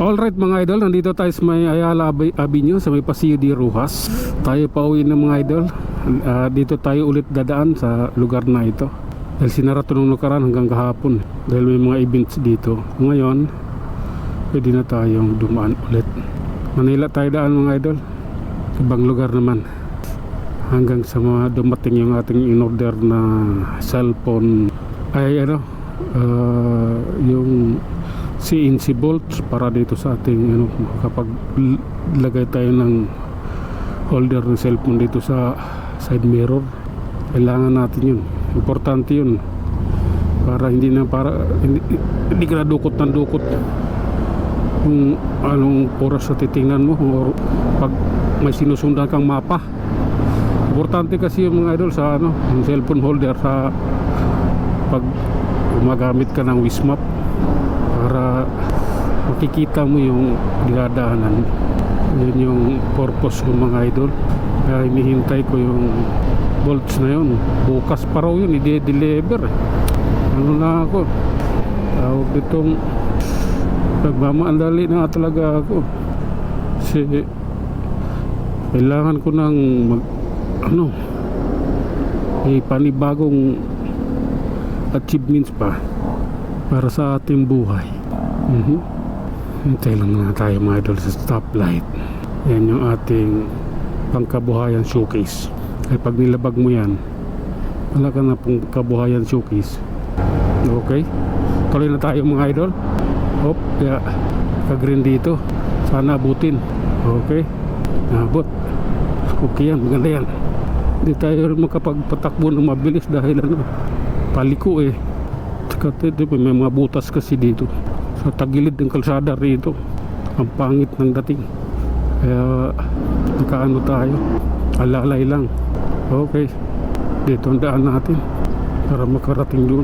Alright mga idol, nandito tayo sa may Ayala Avenue sa may Paseo de Rojas. Tayo pauwi ng mga idol. Dito tayo ulit dadaan sa lugar na ito dahil sinara ito nung nakaraan hanggang kahapon dahil may mga events dito. Ngayon pwede na tayong dumaan ulit. Manila tayo daan mga idol, ibang lugar naman hanggang sa mga dumating yung ating in-order na cellphone ay yung CNC bolts para dito sa ating kapag lagay tayo ng holder ng cellphone dito sa side mirror. Kailangan natin yun, importante yun para hindi ka na dukot ng dukot kung anong oras sa titingnan mo or pag may sinusundan kang mapa. Importante kasi yung mga idol sa yung cellphone holder sa pag gumagamit ka ng Wismap para makikita mo yung dinadaanan. Yun yung purpose ko mga idol. Kaya hinihintay ko yung bolts na yun. Bukas pa raw yun, i-deliver. Ano na ako, tawag itong nagmamaandali na talaga ako kasi kailangan ko ng may panibagong achievements pa para sa ating buhay. Hintay lang na tayo mga idol sa stoplight. Yan yung ating pangkabuhayan showcase. Kaya pag nilabag mo yan, wala ka na pong kabuhayan showcase. Okay, tuloy na tayo mga idol. Hop, kaya ka-green dito, sana abutin. Okay, nabot. Okay yan, maganda yan. Hindi tayo makapagpatakbo ng mabilis dahil paliko Saka may mga butas kasi dito sa tagilid ng kalsada rito. Ang pangit ng dating. Kaya nakaano tayo, alalay lang. Okay, dito ang daan natin para makarating doon.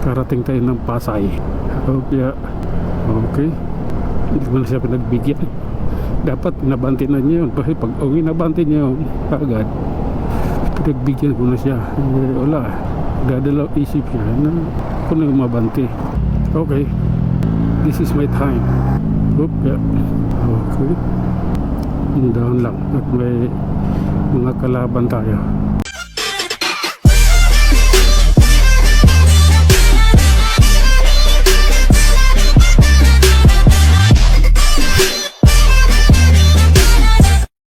Karating tayo ng Pasay. Okay, hindi mo na siya pinagbigyan. Dapat nabanti na niya yun. Kasi pag nabanti niya yun agad, pinagbigyan ko na siya. Wala, dadalaw isip niya na ako na yung mabanti. Okay, this is my time. Okay, dahan lang at may mga kalaban tayo.